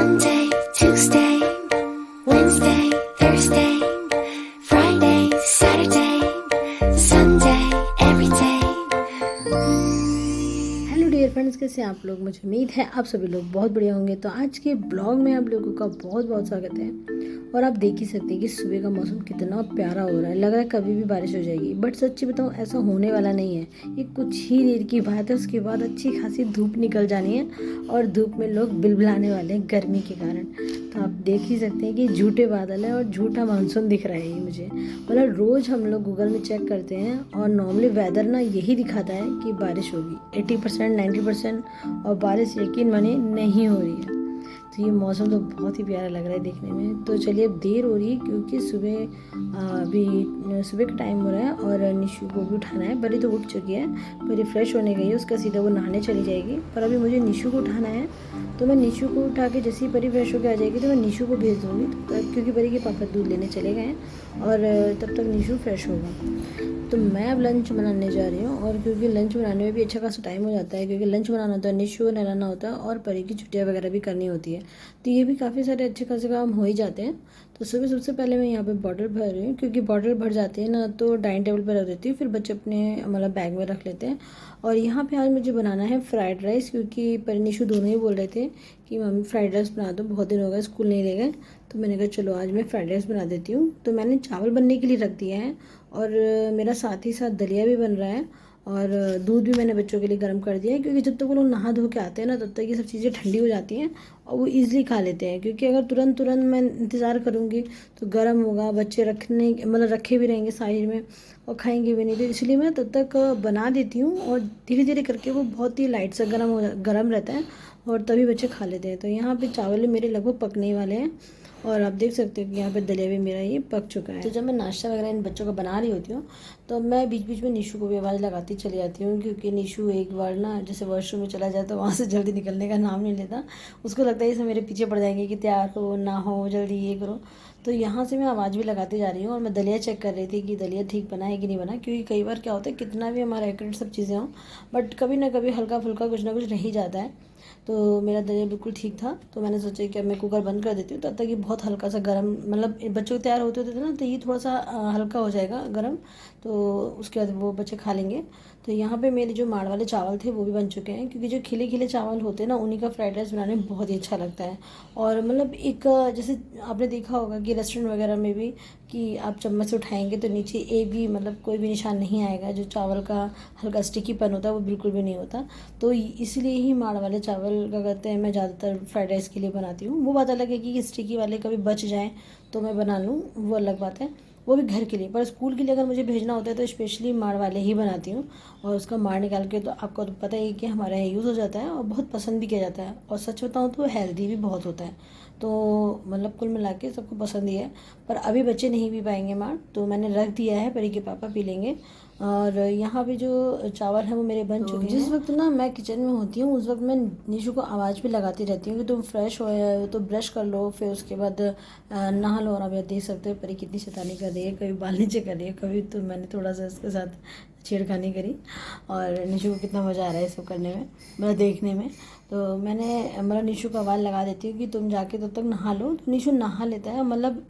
Monday, Tuesday, Wednesday, Thursday, Friday, Saturday, Sunday, every day. Hello dear friends, कैसे हैं आप लोग। मुझे उम्मीद है आप सभी लोग बहुत बढ़िया होंगे। तो आज के ब्लॉग में आप लोगों का बहुत बहुत स्वागत है। और आप देख ही सकते हैं कि सुबह का मौसम कितना प्यारा हो रहा है। लग रहा है कभी भी बारिश हो जाएगी, बट सच्ची बताऊँ ऐसा होने वाला नहीं है। ये कुछ ही देर की बात है, उसके बाद अच्छी खासी धूप निकल जानी है और धूप में लोग बिलबिलाने वाले हैं गर्मी के कारण। तो आप देख ही सकते हैं कि झूठे बादल है और झूठा मानसून दिख रहा है ये मुझे। मतलब रोज़ हम लोग गूगल में चेक करते हैं और नॉर्मली वेदर ना यही दिखाता है कि बारिश होगी 80% 90%, और बारिश यकीन मानिए नहीं हो रही है। तो ये मौसम तो बहुत ही प्यारा लग रहा है देखने में। तो चलिए, अब देर हो रही है क्योंकि अभी सुबह का टाइम हो रहा है और निशु को भी उठाना है। परी तो उठ चुकी है, परी फ्रेश होने गई है, उसका सीधा वो नहाने चली जाएगी। पर अभी मुझे निशु को उठाना है, तो मैं निशु को उठा के जैसे ही परी फ्रेश होकर आ जाएगी तो मैं निशु को भेज दूँगी, क्योंकि परी के पापा दूध लेने चले गए हैं और तब तक निशु फ्रेश होगा। तो मैं अब लंच बनाने जा रही हूँ, और क्योंकि लंच बनाने में भी अच्छा खासा टाइम हो जाता है, क्योंकि लंच बनाना होता है, निशु को नहलाना होता है और परी की छुट्टियाँ वगैरह भी करनी होती है। तो ये भी काफ़ी सारे अच्छे खासे काम हो ही जाते हैं। तो सुबह सबसे पहले मैं यहाँ पे बॉटल भर रही हूँ, क्योंकि बॉटल भर जाती है ना तो डाइनिंग टेबल पर रख देती हूँ, फिर बच्चे अपने मतलब बैग में रख लेते हैं। और यहाँ पे आज मुझे बनाना है फ्राइड राइस, क्योंकि परी निशु दोनों ही बोल रहे थे कि मम्मी फ्राइड राइस बना दो, बहुत दिन हो गए स्कूल नहीं ले गए। तो मैंने कहा चलो आज मैं फ्राइड राइस बना देती हूँ। तो मैंने चावल बनने के लिए रख दिया है, और मेरा साथ ही साथ दलिया भी बन रहा है, और दूध भी मैंने बच्चों के लिए गर्म कर दिया है, क्योंकि जब तक वो लोग नहा धो के आते हैं ना तब तक ये सब चीज़ें ठंडी हो जाती हैं और वो ईज़िली खा लेते हैं। क्योंकि अगर तुरंत तुरंत मैं इंतज़ार करूँगी तो गर्म होगा, बच्चे रखने मतलब रखे भी रहेंगे साइड में और खाएंगे भी नहीं। तो इसलिए मैं तब तक बना देती हूँ, और धीरे धीरे करके वो बहुत ही लाइट सा गर्म रहता है और तभी बच्चे खा लेते हैं। तो यहाँ पे चावल मेरे लगभग पकने वाले हैं, और आप देख सकते हो कि यहाँ पे दलिया भी मेरा ये पक चुका है। तो जब मैं नाश्ता वगैरह इन बच्चों का बना रही होती हूँ तो मैं बीच बीच में निशु को भी आवाज़ लगाती चली जाती हूँ, क्योंकि निशु एक बार ना जैसे वॉशरूम में चला जाए तो वहाँ से जल्दी निकलने का नाम नहीं लेता। उसको लगता है इसे मेरे पीछे पड़ जाएंगे कि तैयार हो ना हो, जल्दी ये करो। तो यहाँ से मैं आवाज़ भी लगाती जा रही हूँ, और मैं दलिया चेक कर रही थी कि दलिया ठीक बना है कि नहीं बना, क्योंकि कई बार क्या होता है कितना भी हमारा एक्यूरेट सब चीज़ें हों बट कभी ना कभी हल्का फुल्का कुछ ना कुछ रह ही जाता है। तो मेरा दलिया बिल्कुल ठीक था, तो मैंने सोचा कि अब मैं कुकर बंद कर देती हूँ, तब तक ये बहुत हल्का सा गर्म, मतलब बच्चों को तैयार होते होते ना तो ये थोड़ा सा हल्का हो जाएगा गर्म, तो उसके बाद वो बच्चे खा लेंगे। तो यहाँ पे मेरे जो माड़ वाले चावल थे वो भी बन चुके हैं, क्योंकि जो खिले खिले चावल होते हैं ना उन्हीं का फ्राइड राइस बनाने में बहुत ही अच्छा लगता है। और मतलब एक जैसे आपने देखा होगा कि रेस्टोरेंट वगैरह में भी कि आप चम्मच से उठाएंगे तो नीचे एक भी मतलब कोई भी निशान नहीं आएगा, जो चावल का हल्का स्टिकीपन होता है वो बिल्कुल भी नहीं होता। तो इसलिए ही माड़ वाले चावल का कहते हैं मैं ज़्यादातर फ्राइड राइस के लिए बनाती हूँ। वो बात अलग है कि स्टिकी वाले कभी बच जाएँ तो मैं बना लूँ, वो अलग बात है, वो भी घर के लिए। पर स्कूल के लिए अगर मुझे भेजना होता है तो स्पेशली माड़ वाले ही बनाती हूँ, और उसका माड़ निकाल के तो आपको तो पता ही कि हमारे यहाँ यूज़ हो जाता है और बहुत पसंद भी किया जाता है, और सच बताऊँ तो हेल्दी भी बहुत होता है। तो मतलब कुल मिला के सबको पसंद ही है। पर अभी बच्चे नहीं पी पाएंगे माड़, तो मैंने रख दिया है, परी के पापा पी लेंगे। और यहाँ पे जो चावल है वो मेरे बन चुके हैं। जिस वक्त ना मैं किचन में होती हूँ उस वक्त मैं निशु को आवाज़ भी लगाती रहती हूँ कि तुम फ्रेश हो तो ब्रश कर लो, फिर उसके बाद नहा लो। और आप देख सकते हो परी कितनी शैतानी कर रही है, कभी बाल नीचे कर रही है, कभी तो मैंने थोड़ा सा इसके साथ छेड़खानी करी, और निशु को कितना मज़ा आ रहा है ये सब करने में, मतलब देखने में। तो मैंने मतलब निशु को आवाज़ लगा देती हूँ कि तुम जाके तब तक नहा लो, तो निशु नहा लेता है। मतलब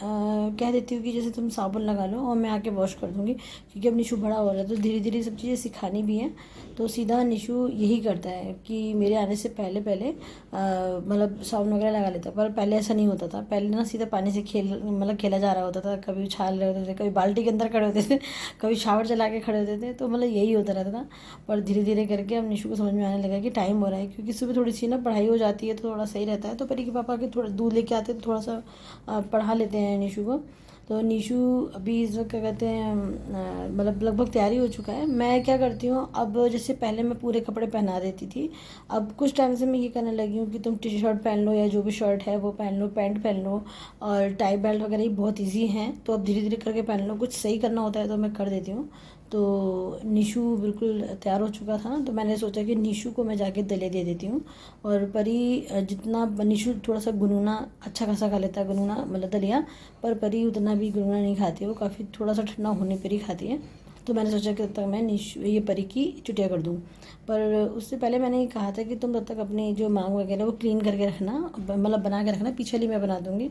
कह देती हूँ कि जैसे तुम साबुन लगा लो और मैं आके वॉश कर दूँगी, क्योंकि अब निशु बड़ा हो रहा है तो धीरे धीरे सब चीज़ें सिखानी भी हैं। तो सीधा निशु यही करता है कि मेरे आने से पहले पहले मतलब साबुन वगैरह लगा लेता है। पर पहले ऐसा नहीं होता था, पहले ना सीधा पानी से खेला जा रहा होता था, कभी उछाल रहे होते थे, कभी बाल्टी के अंदर खड़े होते थे, कभी शावर चला के खड़े होते थे, तो मतलब यही होता रहता था। पर धीरे धीरे करके अब निशु को समझ में आने लगा कि टाइम हो रहा है, क्योंकि सुबह थोड़ी सी ना पढ़ाई हो जाती है तो थोड़ा सही रहता है। तो परी के पापा के थोड़ा दूध लेके आते हैं तो थोड़ा सा पढ़ा लेते हैं निशु को। तो निशु अभी इस वक्त क्या कहते हैं मतलब लगभग तैयारी हो चुका है। मैं क्या करती हूँ अब, जैसे पहले मैं पूरे कपड़े पहना देती थी, अब कुछ टाइम से मैं ये करने लगी हूँ कि तुम टी शर्ट पहन लो या जो भी शर्ट है वो पहन लो, पैंट पहन लो, और टाई बेल्ट वगैरह ही बहुत ईजी हैं, तो अब धीरे धीरे करके पहन लो। कुछ सही करना होता है तो मैं कर देती हूँ। तो निशु बिल्कुल तैयार हो चुका था ना, तो मैंने सोचा कि निशु को मैं जाके दलिया दे देती हूँ। और परी जितना निशु थोड़ा सा गुनगुना अच्छा खासा खा लेता है, गुनगुना मतलब दलिया, पर परी उतना भी गुनगुना नहीं खाती है, वो काफ़ी थोड़ा सा ठंडा होने पर ही खाती है। तो मैंने सोचा कि तब तक मैं ये परी की छुट्टियाँ कर दूँ। पर उससे पहले मैंने ये कहा था कि तुम तब तक अपनी जो मांग वगैरह वो क्लीन करके रखना, मतलब बना के रखना, पीछे वाली मैं बना दूँगी।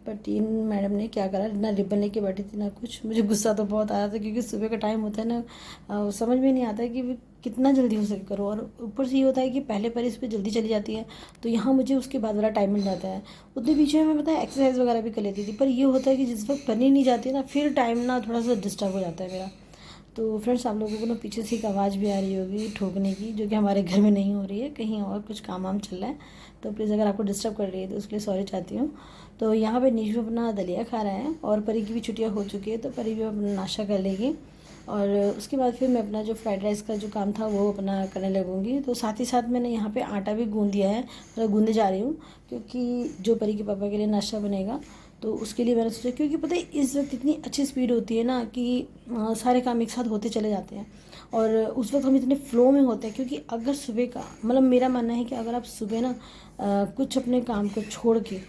बट इन मैडम ने क्या करा, ना रिबन लेके बैठी थी ना कुछ। मुझे गुस्सा तो बहुत आ रहा था क्योंकि सुबह का टाइम होता है ना, समझ में नहीं आता है कि कितना जल्दी हो सके करो। और ऊपर से ये होता है कि पहले परी इस पर जल्दी चली जाती है, तो यहाँ मुझे उसके बाद वाला टाइम मिल जाता है। उतने पीछे में मैं पता है एक्सरसाइज वगैरह भी कर लेती थी, पर ये होता है कि जिस वक्त करनी नहीं जाती है ना, फिर टाइम ना थोड़ा सा डिस्टर्ब हो जाता है मेरा। तो फ्रेंड्स, आप लोगों को ना पीछे से एक आवाज़ भी आ रही होगी ठोकने की, जो कि हमारे घर में नहीं हो रही है, कहीं और कुछ काम वाम चल रहा है। तो प्लीज़ अगर आपको डिस्टर्ब कर रही है तो उसके लिए सॉरी चाहती हूँ। तो यहाँ पे नीशू अपना दलिया खा रहा है और परी की भी छुट्टियाँ हो चुकी है, तो परी भी अपना नाश्ता कर लेगी। और उसके बाद फिर मैं अपना जो फ्राइड राइस का जो काम था वो अपना करने लगूँगी। तो साथ ही साथ मैंने यहाँ पे आटा भी गूँध दिया है, मतलब गूँधे जा रही हूँ, क्योंकि जो परी के पापा के लिए नाश्ता बनेगा तो उसके लिए मैंने सोचा, क्योंकि पता है इस वक्त इतनी अच्छी स्पीड होती है ना कि सारे काम एक साथ होते चले जाते हैं। और उस वक्त हम इतने फ़्लो में होते हैं, क्योंकि अगर सुबह का, मतलब मेरा मानना है कि अगर आप सुबह ना कुछ अपने काम को छोड़ के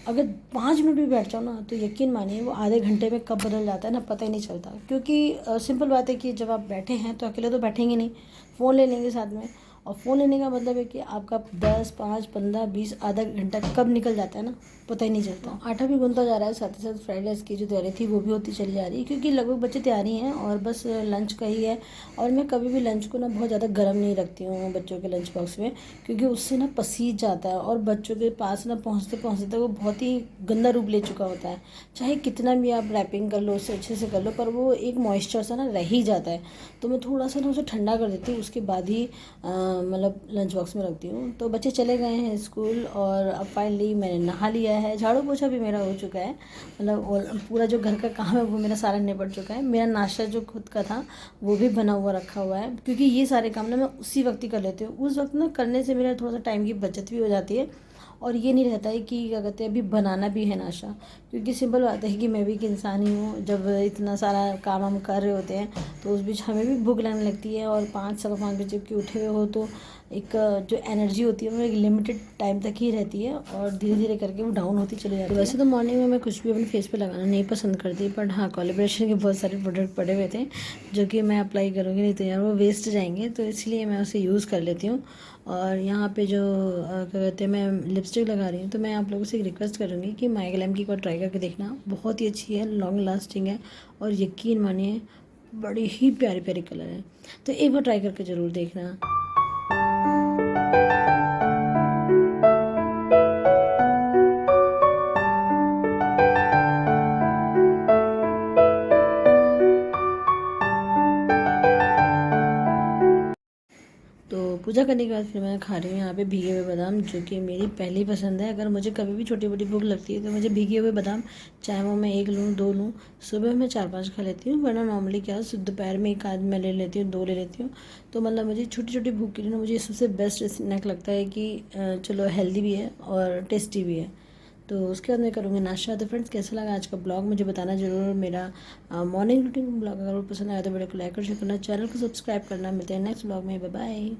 अगर 5 मिनट भी बैठ जाओ ना, तो यकीन मानिए वो आधे घंटे में कब बदल जाता है ना, पता ही नहीं चलता। क्योंकि सिंपल बात है कि जब आप बैठे हैं तो अकेले तो बैठेंगे नहीं, फ़ोन ले लेंगे साथ में। और फ़ोन लेने का मतलब है कि आपका 10, 5, 15, 20 आधा घंटा कब निकल जाता है ना, पता ही नहीं चलता। आटा भी गूंथता जा रहा है, साथ ही साथ फ्राइड राइस की जो तैयारी थी वो भी होती चली जा रही है, क्योंकि लगभग बच्चे तैयारी हैं और बस लंच का ही है। और मैं कभी भी लंच को ना बहुत ज़्यादा गर्म नहीं रखती हूँ बच्चों के लंच बॉक्स में, क्योंकि उससे ना पसीज जाता है और बच्चों के पास ना पहुँचते पहुँचते तक वो बहुत ही गंदा रूप ले चुका होता है। चाहे कितना भी आप रैपिंग कर लो, उससे अच्छे से कर लो, पर वो एक मॉइस्चर सा ना रह ही जाता है। तो मैं थोड़ा सा ना उसे ठंडा कर देती हूँ, उसके बाद ही मतलब लंच बॉक्स में रखती हूँ। तो बच्चे चले गए हैं स्कूल और अब फाइनली मैंने नहा लिया है, झाड़ू पोछा भी मेरा हो चुका है, मतलब और पूरा जो घर का काम है वो मेरा सारा निपट चुका है। मेरा नाश्ता जो खुद का था वो भी बना हुआ रखा हुआ है, क्योंकि ये सारे काम ना मैं उसी वक्त ही कर लेती हूँ। उस वक्त ना करने से मेरा थोड़ा सा टाइम की बचत भी हो जाती है और ये नहीं रहता है कि क्या कहते हैं अभी बनाना भी है नाश्ता। क्योंकि सिंपल बात है कि मैं भी एक इंसान ही हूँ, जब इतना सारा काम हम कर रहे होते हैं तो उस बीच हमें भी भूख लगने लगती है। और 5, सवा 5 बजे के उठे हुए हो तो एक जो एनर्जी होती है वो एक लिमिटेड टाइम तक ही रहती है और धीरे धीरे करके वो डाउन होती चली जाती है। वैसे तो मॉर्निंग में मैं कुछ भी अपने फेस पे लगाना नहीं पसंद करती, बट हाँ, कोलैबोरेशन के बहुत सारे प्रोडक्ट पड़े हुए थे जो कि मैं अप्लाई करूँगी, नहीं तो यार वो वेस्ट जाएंगे, तो इसलिए मैं उसे यूज़ कर लेती हूँ। और यहाँ पे जो क्या कहते हैं मैं लिपस्टिक लगा रही हूँ, तो मैं आप लोगों से एक रिक्वेस्ट करूँगी कि माय ग्लैम की एक बार ट्राई करके देखना, बहुत ही अच्छी है, लॉन्ग लास्टिंग है और यकीन मानिए बड़ी ही प्यारे प्यारे कलर है। तो एक बार ट्राई करके ज़रूर देखना। तो पूजा करने के बाद फिर मैं खा रही हूँ यहाँ पे भीगे हुए बादाम, जो कि मेरी पहली पसंद है। अगर मुझे कभी भी छोटी बड़ी भूख लगती है तो मुझे भीगे हुए बादाम, चाहे वो मैं 1 लूँ 2 लूँ, सुबह मैं 4-5 खा लेती हूँ, वरना नॉर्मली क्या दोपहर में 1 आध मैं ले लेती हूँ, 2 ले लेती हूँ। तो मतलब मुझे छोटी छोटी भूख के लिए ना मुझे सबसे बेस्ट स्नैक लगता है कि चलो हेल्दी भी है और टेस्टी भी है। तो उसके बाद मैं करूँगी नाश्ता। तो फ्रेंड्स, कैसा लगा आज का ब्लॉग मुझे बताना ज़रूर। मेरा मॉर्निंग रूटीन ब्लॉग अगर पसंद आया तो वीडियो को लाइक और शेयर करना, चैनल को सब्सक्राइब करना। मिलते हैं नेक्स्ट ब्लॉग में, बाय बाय।